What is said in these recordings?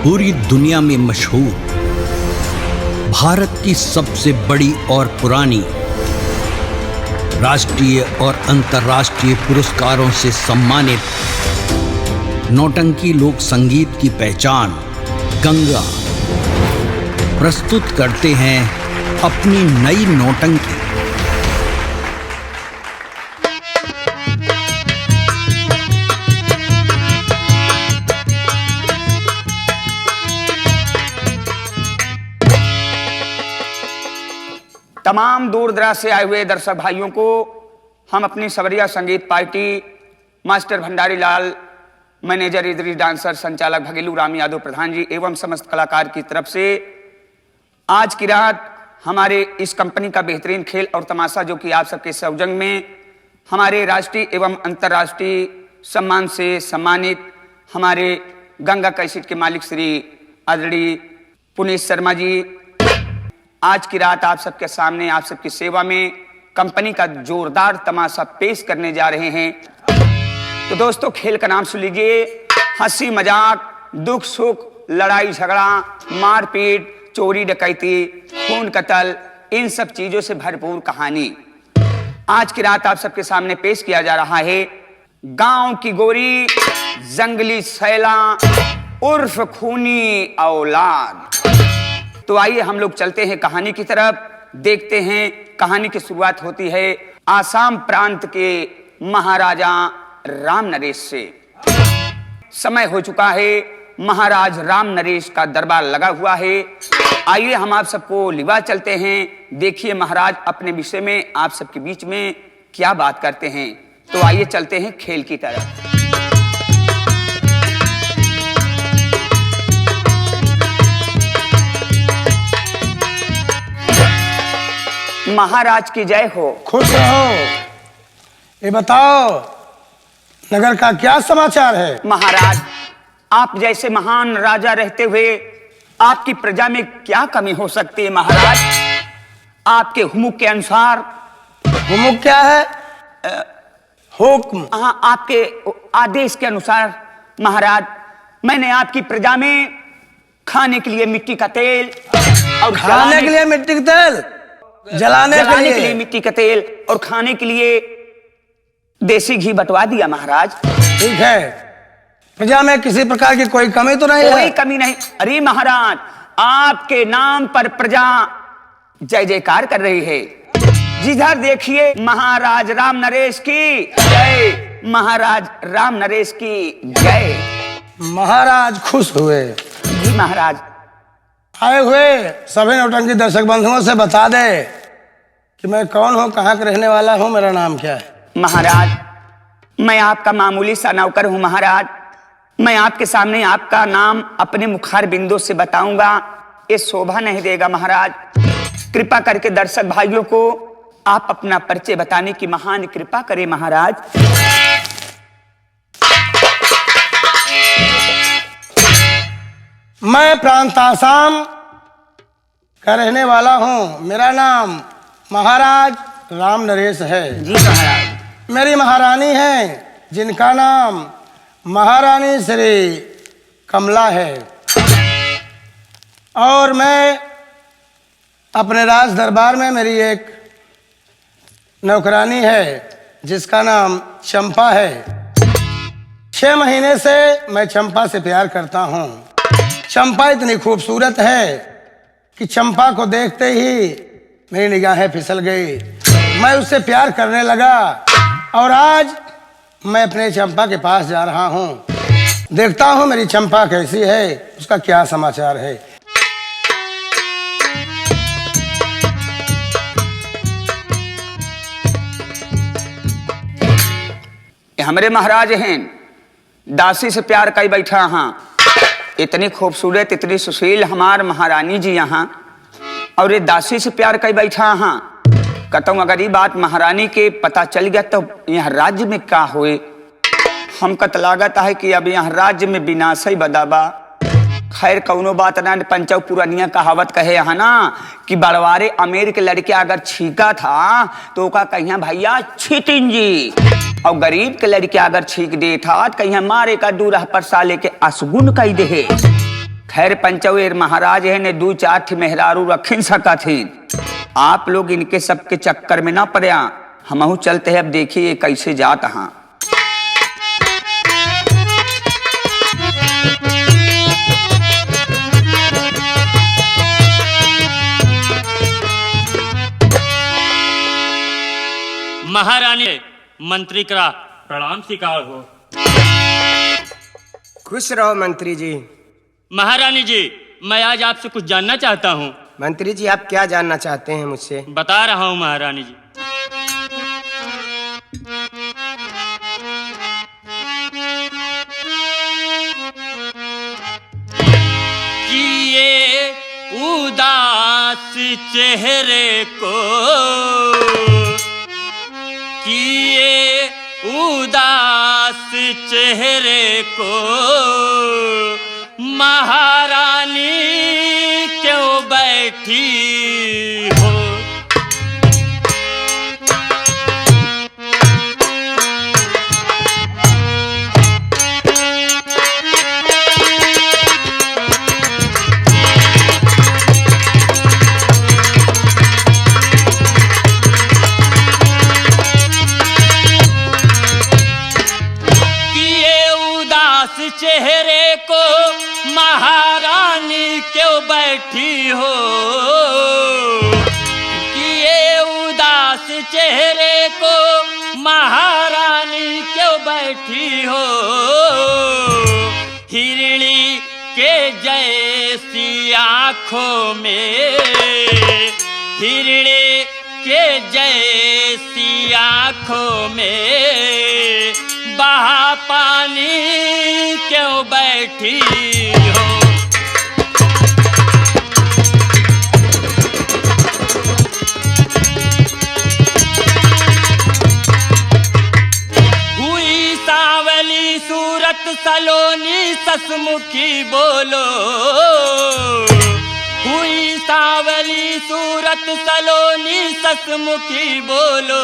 पूरी दुनिया में मशहूर, भारत की सबसे बड़ी और पुरानी, राष्ट्रीय और अंतर्राष्ट्रीय पुरस्कारों से सम्मानित नौटंकी लोक संगीत की पहचान गंगा प्रस्तुत करते हैं अपनी नई नौटंकी। तमाम दूर दराज से आए हुए दर्शक भाइयों को हम अपनी सवरिया संगीत पार्टी, मास्टर भंडारी लाल, मैनेजर इदरीस डांसर, संचालक भगेलू राम यादव प्रधान जी एवं समस्त कलाकार की तरफ से आज की रात हमारे इस कंपनी का बेहतरीन खेल और तमाशा, जो कि आप सबके सौजन्य में हमारे राष्ट्रीय एवं अंतर्राष्ट्रीय सम्मान से सम्मानित हमारे गंगा कैसेट के मालिक श्री आदरणीय पुनीत शर्मा जी आज की रात आप सबके सामने, आप सबकी सेवा में कंपनी का जोरदार तमाशा पेश करने जा रहे हैं। तो दोस्तों, खेल का नाम सुन लीजिए। हंसी मजाक, दुख सुख, लड़ाई झगड़ा, मारपीट, चोरी डकैती, खून कत्ल, इन सब चीजों से भरपूर कहानी आज की रात आप सबके सामने पेश किया जा रहा है। गांव की गोरी, जंगली सैला उर्फ खूनी औलाद। तो आइए हम लोग चलते हैं कहानी की तरफ, देखते हैं। कहानी की शुरुआत होती है आसाम प्रांत के महाराजा राम नरेश से। समय हो चुका है, महाराज राम नरेश का दरबार लगा हुआ है। आइए हम आप सबको लिवा चलते हैं, देखिए महाराज अपने विषय में आप सबके बीच में क्या बात करते हैं। तो आइए चलते हैं खेल की तरफ। महाराज की जय हो। खुश रहो। ये बताओ, नगर का क्या समाचार है? महाराज, आप जैसे महान राजा रहते हुए आपकी प्रजा में क्या कमी हो सकती है महाराज? आपके हुमुक के अनुसार। हुमुक क्या है? हुक्म। हाँ, आपके आदेश के अनुसार महाराज, मैंने आपकी प्रजा में खाने के लिए मिट्टी का तेल और खाने के लिए मिट्टी का तेल, जलाने के लिए मिट्टी का तेल और खाने के लिए देसी घी बंटवा दिया महाराज। ठीक है। प्रजा में किसी प्रकार की कोई कमी तो नहीं है? कोई कमी नहीं। अरे महाराज, आपके नाम पर प्रजा जय जयकार कर रही है। जिधर देखिए महाराज राम नरेश की जय, महाराज राम नरेश की जय। महाराज खुश हुए। जी महाराज। आए हुए सभी नौटंकी दर्शक बंधुओं से बता दे कि मैं कौन हूँ, कहाँ का रहने वाला हूँ, मेरा नाम क्या है? महाराज, मैं आपका मामूली सा नौकर हूँ महाराज। मैं आपके सामने आपका नाम अपने मुखार बिंदु से बताऊंगा, ये शोभा नहीं देगा महाराज। कृपा करके दर्शक भाइयों को आप अपना परिचय बताने की महान कृपा करें महाराज। मैं प्रांत आसाम का रहने वाला हूँ। मेरा नाम महाराज राम नरेश है। जी महाराज। मेरी महारानी है जिनका नाम महारानी श्री कमला है, और मैं अपने राज दरबार में मेरी एक नौकरानी है जिसका नाम चंपा है। 6 महीने से मैं चंपा से प्यार करता हूँ। चंपा इतनी खूबसूरत है कि चंपा को देखते ही मेरी निगाहें फिसल गई। मैं उससे प्यार करने लगा और आज मैं अपने चंपा के पास जा रहा हूँ। देखता हूँ मेरी चंपा कैसी है, उसका क्या समाचार है। हमारे महाराज हैं, दासी से प्यार कई बैठा। हाँ, इतनी खूबसूरत, इतनी सुशील हमार महारानी जी यहाँ, और ये दासी से प्यार कई बैठा। हाँ, कहता हूँ अगर ये बात महारानी के पता चल गया तो यहाँ राज्य में क्या हुए। हम कत लागत है कि अब यहाँ राज्य में विनाश ही बदाबा। खैर कौनो बात ना, पंचव पुरानिया कहावत कहे यहाँ ना कि बड़वारे अमीर के लड़के अगर छीका था तो का कहिया भैया छीटिन जी, और गरीब के लड़के अगर छीक दे था तो कहिया मारे का दूर पर साले के असगुन कही दे। खैर पंचवेर महाराज है ने 2-4 मेहरारू रखिन सका थी। आप लोग इनके सबके चक्कर में ना पड़या, हमहू चलते हैं। अब देखिए कैसे जात हाँ। महारानी मंत्री का प्रणाम स्वीकार हो। खुश रहो मंत्री जी। महारानी जी, मैं आज आपसे कुछ जानना चाहता हूँ। मंत्री जी, आप क्या जानना चाहते हैं मुझसे? बता रहा हूँ महारानी जी। कि ये उदास चेहरे को, कि ये उदास चेहरे को महारानी क्यों बैठी हो। चेहरे को महारानी क्यों बैठी हो, कि ये उदास चेहरे को महारानी क्यों बैठी हो। हिरणी के जैसी आँखों में, हिरणी के जैसी आँखों में बहा पानी क्यों बैठी हो। हुई सांवली सूरत सलोनी ससमुखी बोलो, हुई सांवली सूरत सलोनी ससमुखी बोलो।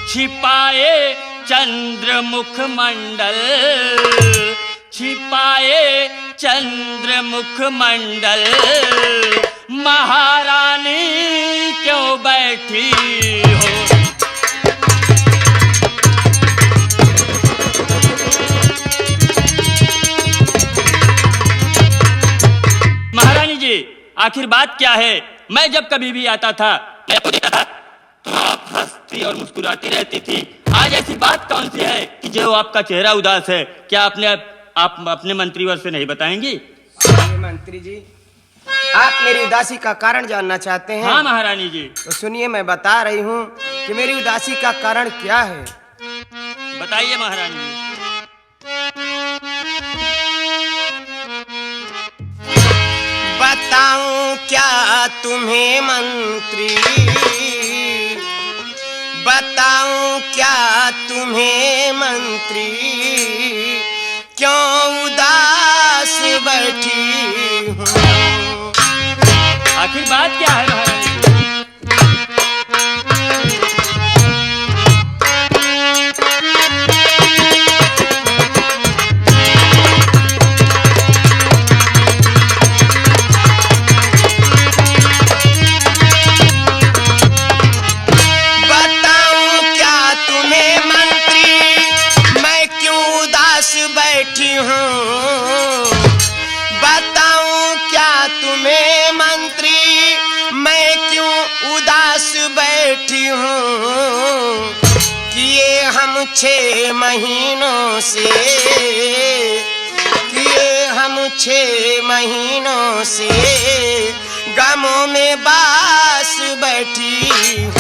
छिपाए चंद्र मुख मंडल, छिपाए चंद्र मुख मंडल महारानी क्यों बैठी हो। महारानी जी, आखिर बात क्या है? मैं जब कभी भी आता था मैं आपको देखता था तो आप हंसती और मुस्कुराती रहती थी। आज ऐसी बात कौन सी है कि जो आपका चेहरा उदास है? क्या आप अपने मंत्रीवर से नहीं बताएंगी? मंत्री जी, आप मेरी उदासी का कारण जानना चाहते हैं? हाँ महारानी जी। तो सुनिए, मैं बता रही हूँ कि मेरी उदासी का कारण क्या है। बताइए महारानी जी। बताऊं क्या तुम्हें मंत्री, बताऊं क्या तुम्हें मंत्री, क्यों उदास बैठी हूँ। आखिर बात क्या है महारानी जी? बैठी हूँ, बताऊं क्या तुम्हें मंत्री, मैं क्यों उदास बैठी हूँ। कि ये हम 6 महीनों से, कि ये हम 6 महीनों से गमों में बास बैठी हूँ।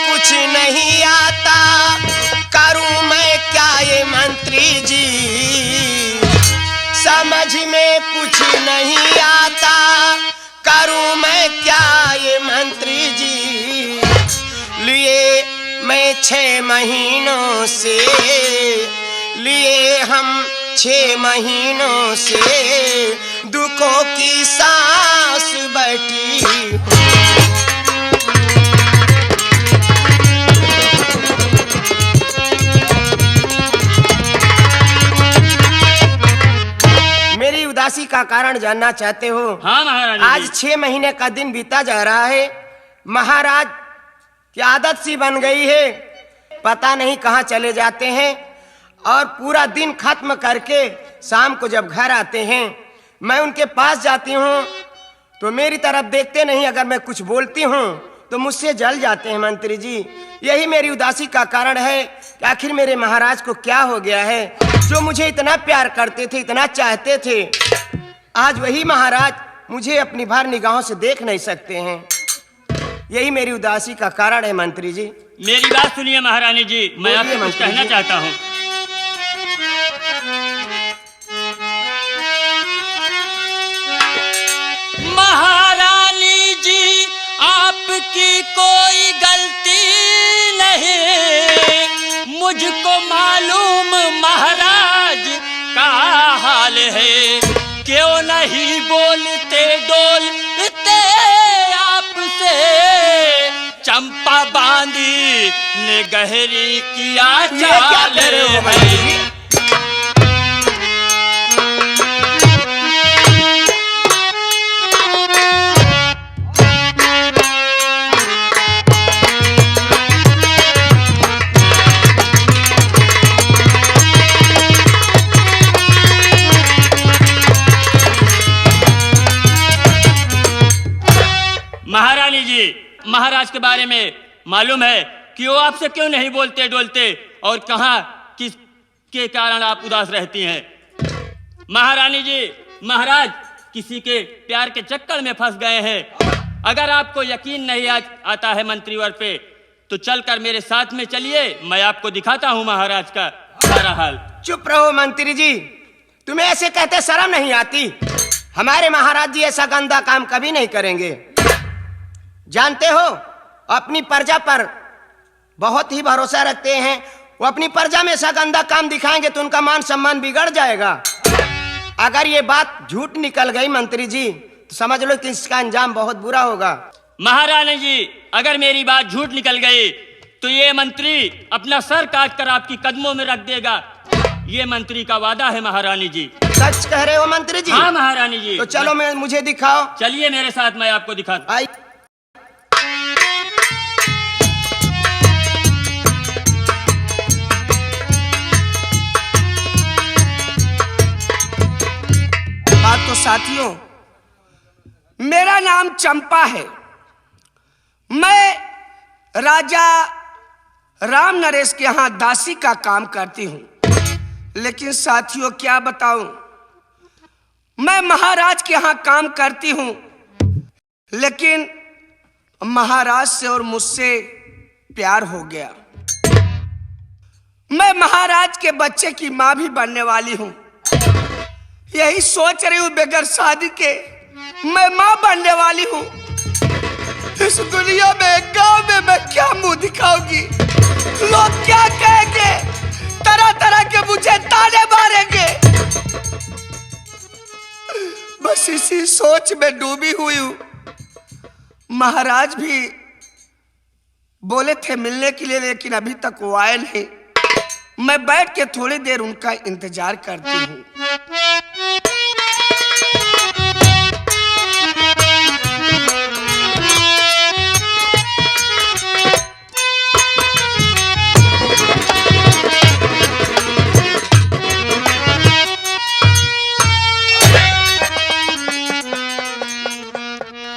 कुछ नहीं आता, करूं मैं क्या ये मंत्री जी, समझ में कुछ नहीं आता, करूं मैं क्या ये मंत्री जी। लिए मैं 6 महीनों से, लिए हम 6 महीनों से दुखों की सांस बैठी हूँ। मेरी उदासी का कारण जानना चाहते हो? हाँ महारानी आज जी। 6 महीने का दिन बीता जा रहा है। महाराज की आदत सी बन गई है, पता नहीं कहाँ चले जाते हैं और पूरा दिन खत्म करके शाम को जब घर आते हैं मैं उनके पास जाती हूँ तो मेरी तरफ देखते नहीं। अगर मैं कुछ बोलती हूँ तो मुझसे जल जाते हैं मंत्री जी। यही मेरी उदासी का कारण है कि आखिर मेरे महाराज को क्या हो गया है, जो मुझे इतना प्यार करते थे, इतना चाहते थे, आज वही महाराज मुझे अपनी भर निगाहों से देख नहीं सकते हैं। यही मेरी उदासी का कारण है मंत्री जी। मेरी बात सुनिए महारानी जी, मैं बोलिए आपको कुछ मंत्री कहना जी। चाहता हूँ। महारानी जी आपकी कोई गलती नहीं, मुझको मालूम महाराज का हाल है। क्यों नहीं बोलते डोलते आपसे, चंपा बांधी ने गहरी किया ये क्या चाल कह रहे हो है। मंत्री जी? महारानी जी, महाराज के बारे में मालूम है कि वो आपसे क्यों नहीं बोलते डोलते और कहाँ किस के कारण आप उदास रहती हैं। महारानी जी, महाराज किसी के प्यार के चक्कर में फंस गए हैं। अगर आपको यकीन नहीं आता है मंत्रीवर पे तो चलकर मेरे साथ में चलिए, मैं आपको दिखाता हूँ महाराज का सारा हाल। चुप रहो मंत्री जी, तुम्हें ऐसे कहते शर्म नहीं आती? हमारे महाराज जी ऐसा गंदा काम कभी नहीं करेंगे। जानते हो, अपनी प्रजा पर बहुत ही भरोसा रखते हैं। वो अपनी प्रजा में ऐसा गंदा काम दिखाएंगे तो उनका मान सम्मान बिगड़ जाएगा। अगर ये बात झूठ निकल गई मंत्री जी तो समझ लो कि इसका अंजाम बहुत बुरा होगा। महारानी जी, अगर मेरी बात झूठ निकल गई तो ये मंत्री अपना सर काट कर आपकी कदमों में रख देगा। ये मंत्री का वादा है महारानी जी। सच कह रहे हो मंत्री जी? हाँ महारानी जी। तो चलो मैं मुझे दिखाओ। चलिए मेरे साथ, मैं आपको दिखाता। आई बात तो साथियों, मेरा नाम चंपा है। मैं राजा राम नरेश के यहाँ दासी का काम करती हूँ। लेकिन साथियों क्या बताऊं, मैं महाराज के यहाँ काम करती हूँ लेकिन महाराज से और मुझसे प्यार हो गया। मैं महाराज के बच्चे की माँ भी बनने वाली हूँ। यही सोच रही हूँ बगैर शादी के मैं माँ बनने वाली हूँ। इस दुनिया में, गांव में मैं क्या मुंह दिखाऊंगी? लोग क्या कहेंगे? तरह तरह के मुझे ताने मारेंगे। बस इसी सोच में डूबी हुई हूँ। महाराज भी बोले थे मिलने के लिए लेकिन अभी तक वो आए नहीं। मैं बैठ के थोड़ी देर उनका इंतजार करती हूँ।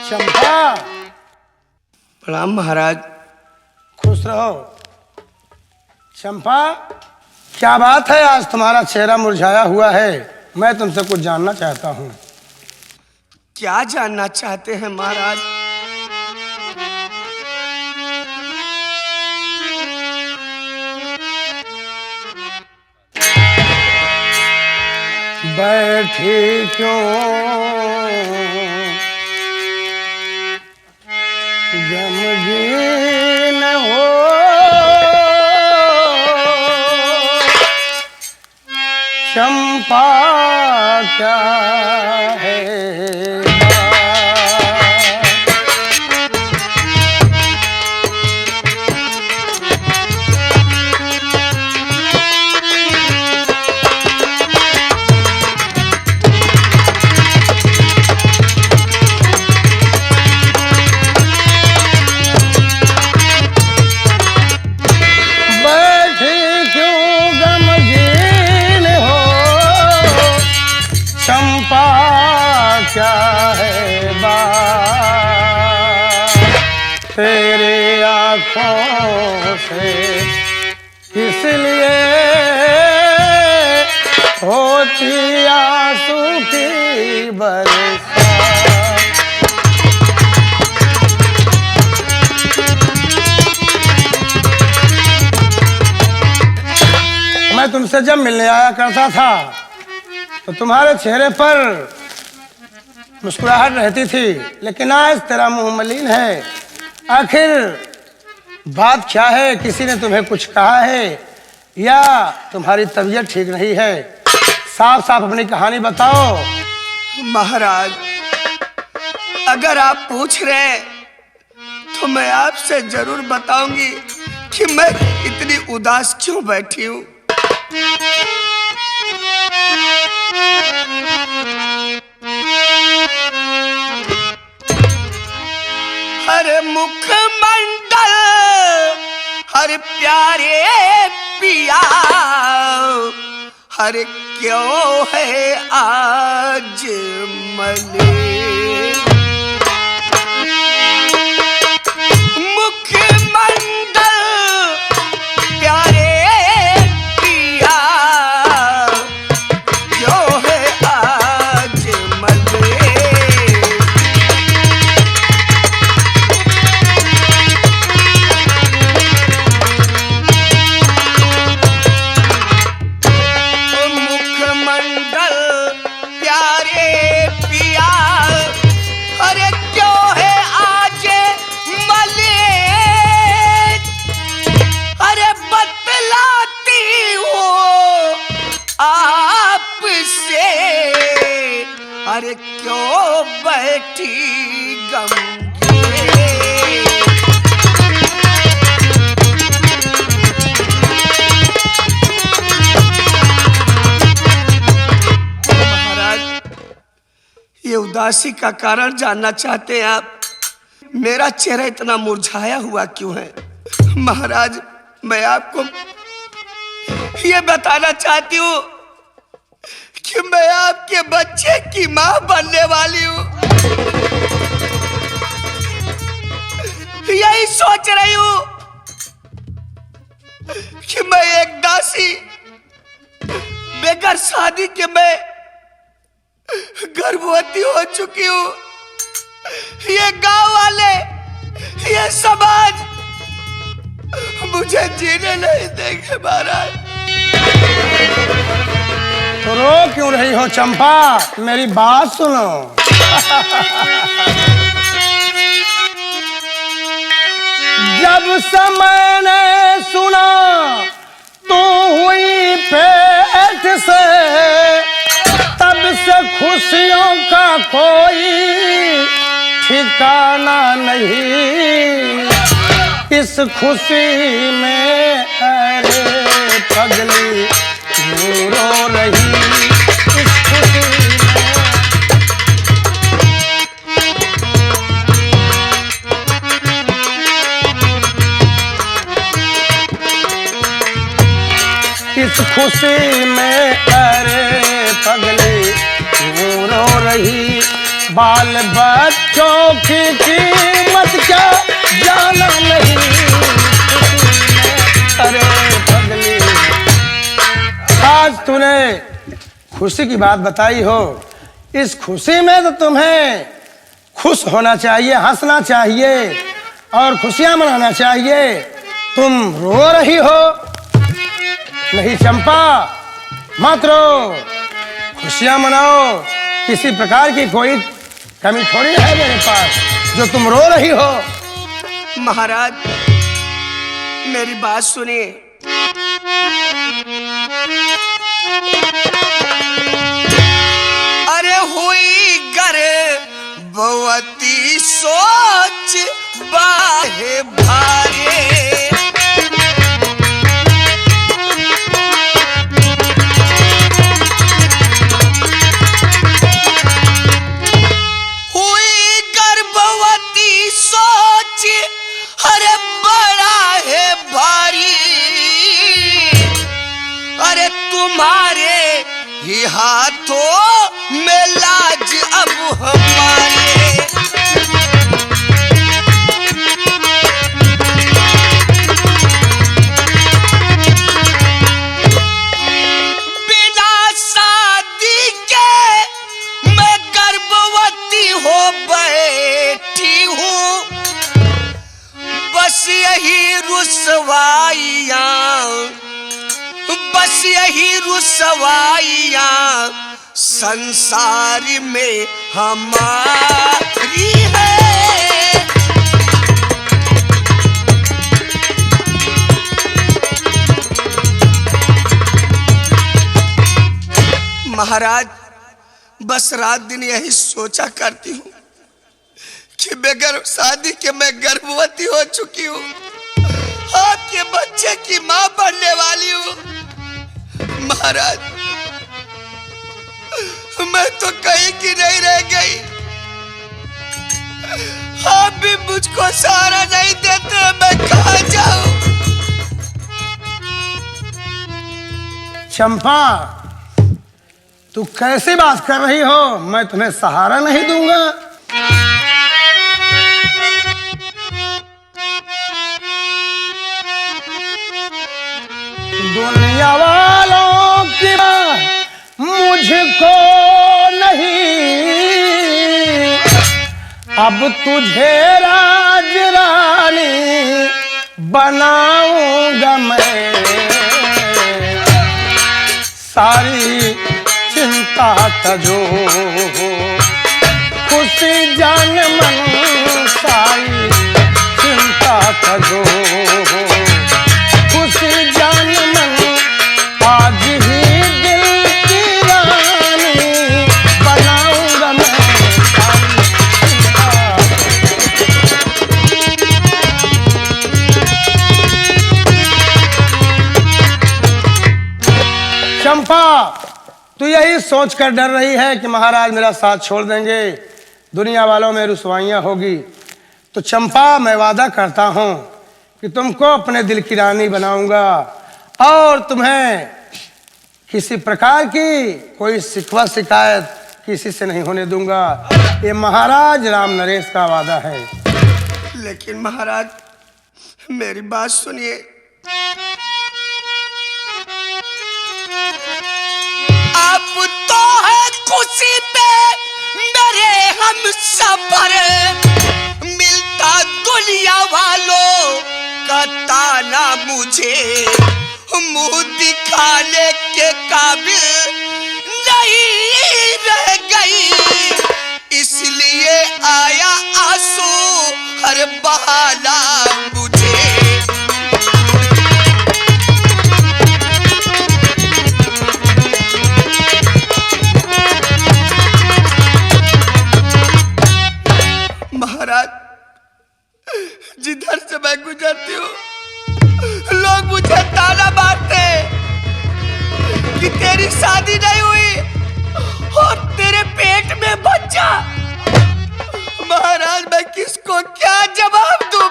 चंपा, प्रणाम महाराज। खुश रहो। चंपा, क्या बात है आज तुम्हारा चेहरा मुरझाया हुआ है? मैं तुमसे कुछ जानना चाहता हूँ। क्या जानना चाहते हैं महाराज? बैठी क्यों गमगीन हो, चंपा क्या है क्या है बात तेरे आँखों से किस लिए होती आंसू की बरसात। मैं तुमसे जब मिलने आया करता था तो तुम्हारे चेहरे पर मुस्कुराहट रहती थी, लेकिन आज तेरा मुंह मलिन है। आखिर बात क्या है? किसी ने तुम्हें कुछ कहा है या तुम्हारी तबीयत ठीक नहीं है? साफ साफ अपनी कहानी बताओ। महाराज, अगर आप पूछ रहे हैं तो मैं आपसे जरूर बताऊंगी कि मैं इतनी उदास क्यों बैठी हूं। हर मुखमंडल हर प्यारे पिया, हर क्यों है आज मले। मुखमंडल प्यारे पिया, क्यों है आज मले। अरे क्यों बैठी गमगीने। महाराज, ये उदासी का कारण जानना चाहते हैं आप? मेरा चेहरा इतना मुरझाया हुआ क्यों है? महाराज, मैं आपको ये बताना चाहती हूँ कि मैं आपके बच्चे की मां बनने वाली हूं। यही सोच रही हूं कि मैं एक दासी बेगर शादी के मैं गर्भवती हो चुकी हूं। ये गांव वाले, ये समाज मुझे जीने नहीं देंगे महाराज। तो रो क्यों रही हो चंपा? मेरी बात सुनो। जब से मैंने सुना तू हुई पेट से, तब से खुशियों का कोई ठिकाना नहीं। इस खुशी में अरे पगली रो रही, इस खुशी इस खुशी में अरे पगली रो रही। बाल बच्चों की कीमत क्या जाना नहीं। अरे पगली, आज तूने खुशी की बात बताई हो, इस खुशी में तो तुम्हें खुश होना चाहिए, हंसना चाहिए और खुशियां मनाना चाहिए। तुम रो रही हो। नहीं चंपा, मत रो, खुशियां मनाओ। किसी प्रकार की कोई कमी थोड़ी है मेरे पास जो तुम रो रही हो। महाराज, मेरी बात सुनिए। अरे हुई गर्भवती सोच बाहे भारे, हुई गर्भवती सोच अरे बड़ा है भारी, अरे तुम्हारे ही हाथों में लाज अब हमारे। बिना शादी के मैं गर्भवती हो बैठी हूँ, बस यही रुसवाइयाँ, बस यही रुसवाइयाँ संसार में हमारी है। महाराज, बस रात दिन यही सोचा करती हूँ कि बगैर शादी के मैं गर्भवती हो चुकी हूँ, आपके बच्चे की माँ बनने वाली हूँ। महाराज, मैं तो कहीं की नहीं रह गई, आप भी मुझको सहारा नहीं देते, मैं कहाँ जाऊं? चंपा, तू कैसी बात कर रही हो? मैं तुम्हें सहारा नहीं दूंगा। दुनिया वालों की बात मुझको नहीं, अब तुझे राज रानी बनाऊंगा मैं। सारी चिंता तजो, खुशी जान मन सारी चिंता तजो, खुशी जान मन आज ही दिल की रानी बनाऊंगा मैं। चंपा, तू यही सोच कर डर रही है कि महाराज मेरा साथ छोड़ देंगे, दुनिया वालों में रुसवाइयां होगी। तो चंपा, मैं वादा करता हूं कि तुमको अपने दिल की रानी बनाऊंगा और तुम्हें किसी प्रकार की कोई शिकवा शिकायत किसी से नहीं होने दूंगा। ये महाराज राम नरेश का वादा है। लेकिन महाराज, मेरी बात सुनिए। आप तो है खुशी पे मेरे हम सफर, मिलता दुनिया वालों का ताना मुझे मुंह दिखाने के काबिल नहीं रह गई, इसलिए आया आंसू हर बहाना मुझे। महाराज, जिधर से मैं गुजरती हूँ लोग मुझे ताना मारते कि तेरी शादी नहीं हुई और तेरे पेट में बच्चा। महाराज, मैं किसको क्या जवाब दूं?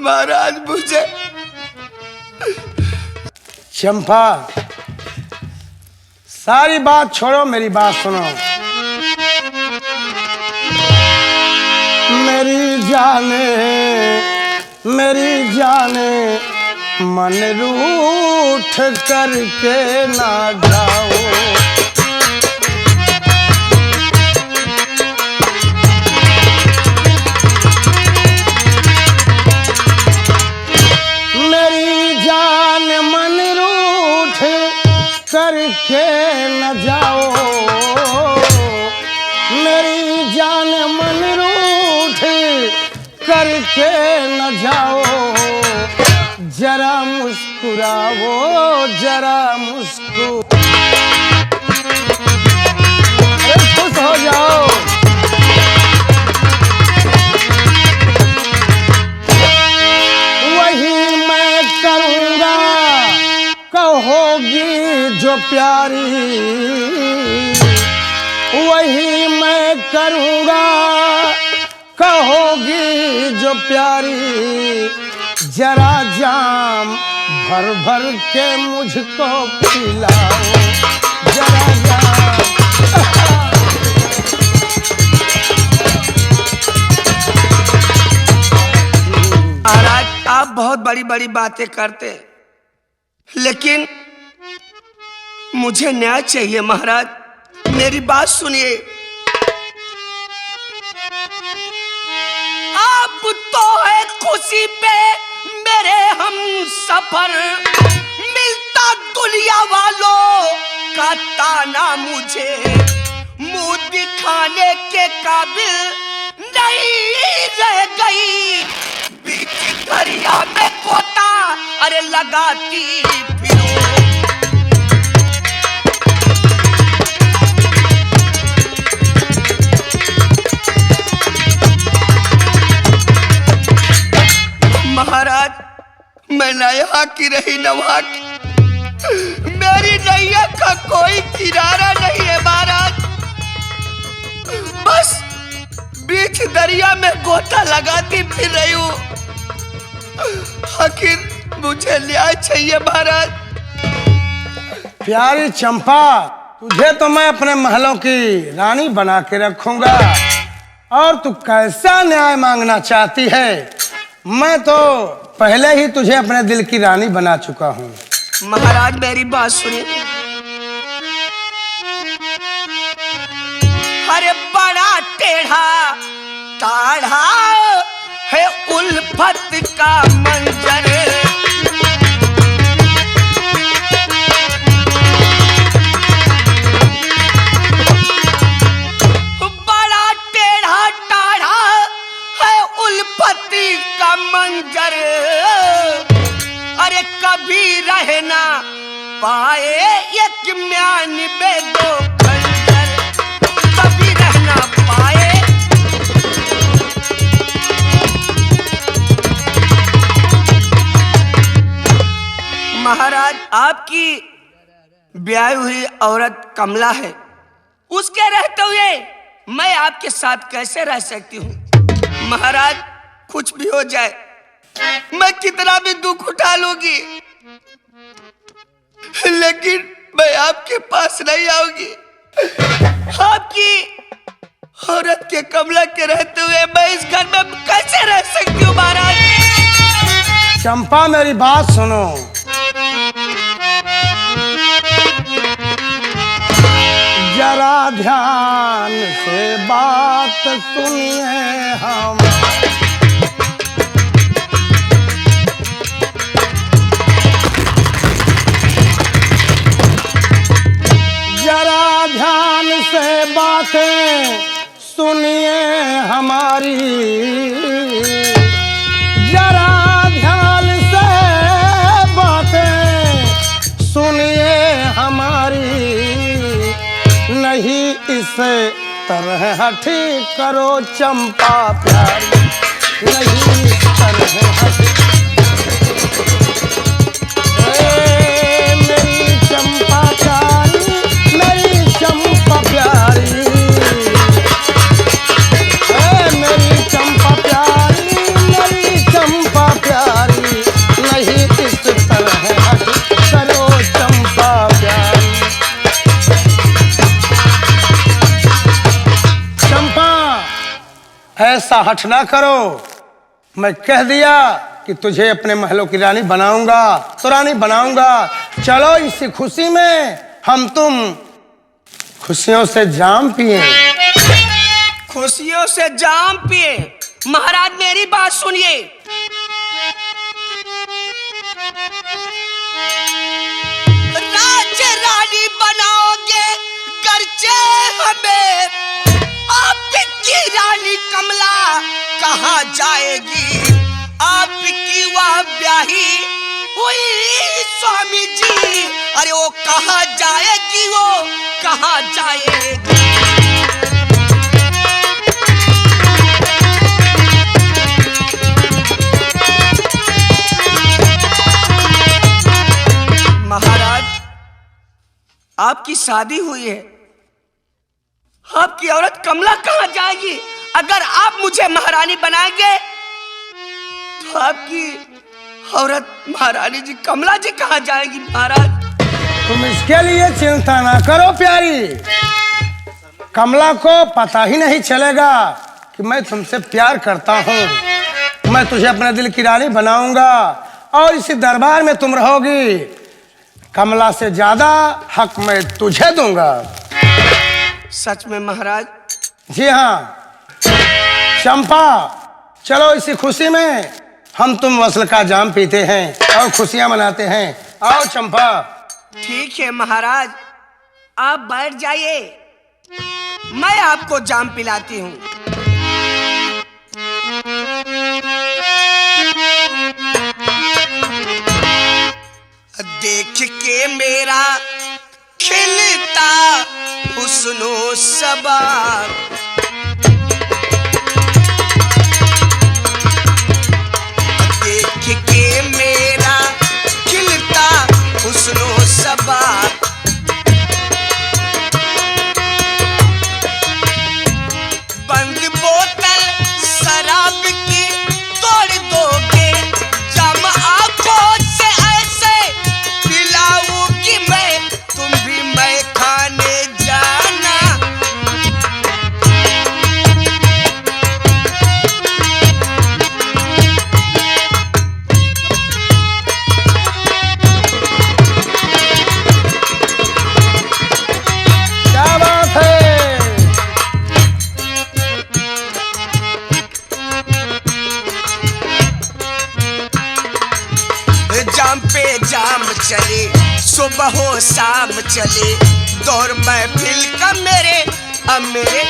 महाराज मुझे। चंपा, सारी बात छोड़ो, मेरी बात सुनो। मेरी जाने मन रूठ करके ना जाओ, मेरी जान मन रूठ करके न जाओ, मेरी जान मन रूठ करके न जाओ, जरा मुस्कुरा मुस्कुराओ जरा खुश हो जाओ। वही मैं करूँगा कहोगी जो प्यारी, वही मैं करूँगा कहोगी जो प्यारी, जरा जाम भर भर के मुझको पिलाओ जरा जाम। महाराज आप बहुत बड़ी बड़ी बातें करते हैं, लेकिन मुझे न्याय चाहिए। महाराज मेरी बात सुनिए। आप तो है खुशी पे मेरे हम सफर, मिलता दुनिया वालों का ताना मुझे मुंह दिखाने के काबिल नहीं रह गई। बीच दरिया में गोता अरे लगाती फिरूं। महाराज मैं न यहाँ की रही न वहाँ की, मेरी नैया का कोई किनारा नहीं है महाराज। बस बीच दरिया में गोता लगाती फिर रही हूँ। आखिर मुझे न्याय चाहिए महाराज। प्यारी चंपा, तुझे तो मैं अपने महलों की रानी बना के रखूंगा, और तू कैसा न्याय मांगना चाहती है? मैं तो पहले ही तुझे अपने दिल की रानी बना चुका हूँ। महाराज मेरी बात सुनिए। अरे बड़ा टेढ़ा ताढ़ा है उल्फत का मंजर, बड़ा टेढ़ा ताढ़ा है उल्फत का मंजर। अरे कभी रहना पाए एक म्यान में दो खंजर, कभी रहना पाए। महाराज आपकी ब्याही हुई औरत कमला है, उसके रहते हुए मैं आपके साथ कैसे रह सकती हूँ? महाराज कुछ भी हो जाए, मैं कितना भी दुख उठा लूंगी, लेकिन मैं आपके पास नहीं आऊंगी। आपकी औरत के कमला के रहते हुए मैं इस घर में कैसे रह सकती हूँ महाराज? चंपा मेरी बात सुनो। जरा ध्यान से बात सुनिए हम, जरा ध्यान से बातें सुनिए हमारी, जरा ध्यान से बातें सुनिए हमारी। नहीं इस तरह ठीक करो चंपा प्यारी, नहीं इस तरह मेरी चंपा प्यारी, मेरी चंपा प्यारी, मेरी चंपा प्यारी, मेरी चंपा प्यारी, नहीं इस तरह करो चंपा प्यारी। चंपा ऐसा हठ ना करो, मैं कह दिया कि तुझे अपने महलों की रानी बनाऊंगा तो रानी बनाऊंगा। चलो इसी खुशी में हम तुम खुशियों से जाम पिए। खुशियों से जाम पिए? महाराज मेरी बात सुनिए। राज रानी बनाओगे गर्चे हमें, आपकी रानी कमला कहाँ जाएगी? आपकी वह ब्याही हुई जाएगी वो कहाँ जाएगी। महाराज, आपकी शादी हुई है, आपकी औरत कमला कहाँ जाएगी? अगर आप मुझे महारानी बनाएंगे तो आपकी औरत महारानी जी कमला जी कहाँ जाएगी? महाराज, तुम इसके लिए चिंता ना करो प्यारी, कमला को पता ही नहीं चलेगा कि मैं तुमसे प्यार करता हूँ। मैं तुझे अपने दिल की रानी बनाऊंगा और इसी दरबार में तुम रहोगी। कमला से ज्यादा हक मैं तुझे दूंगा। सच में महाराज? जी हाँ। चंपा, चलो इसी खुशी में हम तुम वसल का जाम पीते हैं और खुशियां मनाते हैं। आओ चंपा। ठीक है महाराज, आप बैठ जाइए, मैं आपको जाम पिलाती हूँ। देख के मेरा खिलता हुस्नो सबाब, देख के मेरा खिलता हुस्नो सबाब, बंद बोतल शराब की तोड़ दोगे, जम आंखों से ऐसे पिलाऊंगी मैं, तुम भी मैं खाने जाना। क्या बात है? जाम पे जाम चले, सुबह हो शाम चले, दौर महफिल का मेरे अब मेरे।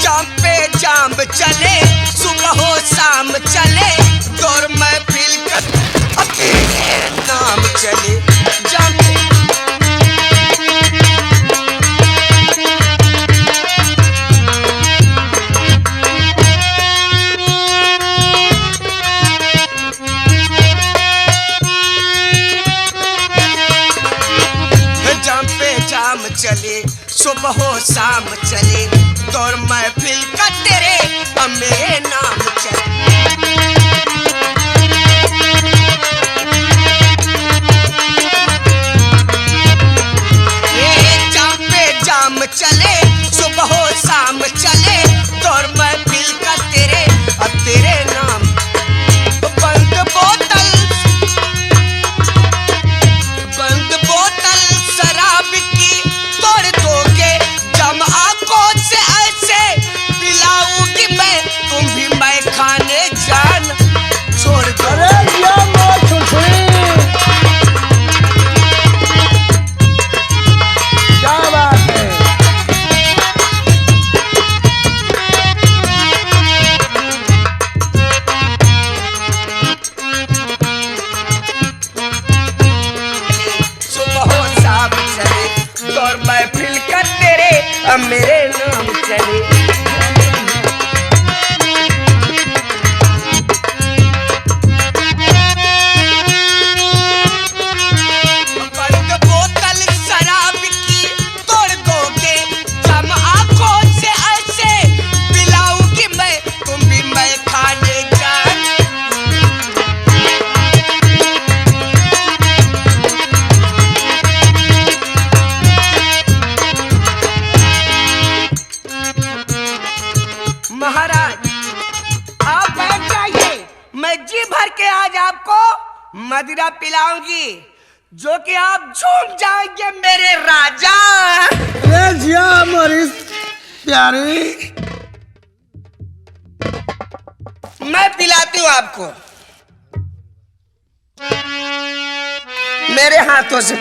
जाम पे जाम चले, सुबह हो शाम चले, दौर महफिल का अब तेरे नाम चले। जाम पे चले, सुबह हो शाम चले, दौर महफिल का तेरे अब मेरे नाम चले। जाम पे जाम चले, सुबह हो शाम चले, दौर महफिल का तेरे अब तेरे नाम। बंद बोतल शराब की तोड़ दोगे, जम आंखों से ऐसे पिलाऊंगी मैं, तुम भी मैं खाने जान छोड़ दो। अरे या मौत छुछुरी, क्या बात है? सुबह हो शाम चले, दौर महफिल का तेरे अब मेरे नाम चले। बंद बोतल शराब की तोड़ दोगे, जम आंखों से ऐसे पिलाऊंगी मैं, तुम भी मैं खाने जान। महाराज, आप बैठ जाइए, मैं जी भर के आज आपको मदिरा पिलाऊंगी, जो कि आप झूम जाएंगे मेरे राजा। अरे जिया मोरी प्यारी, मैं पिलाती हूँ आपको मेरे हाथों से।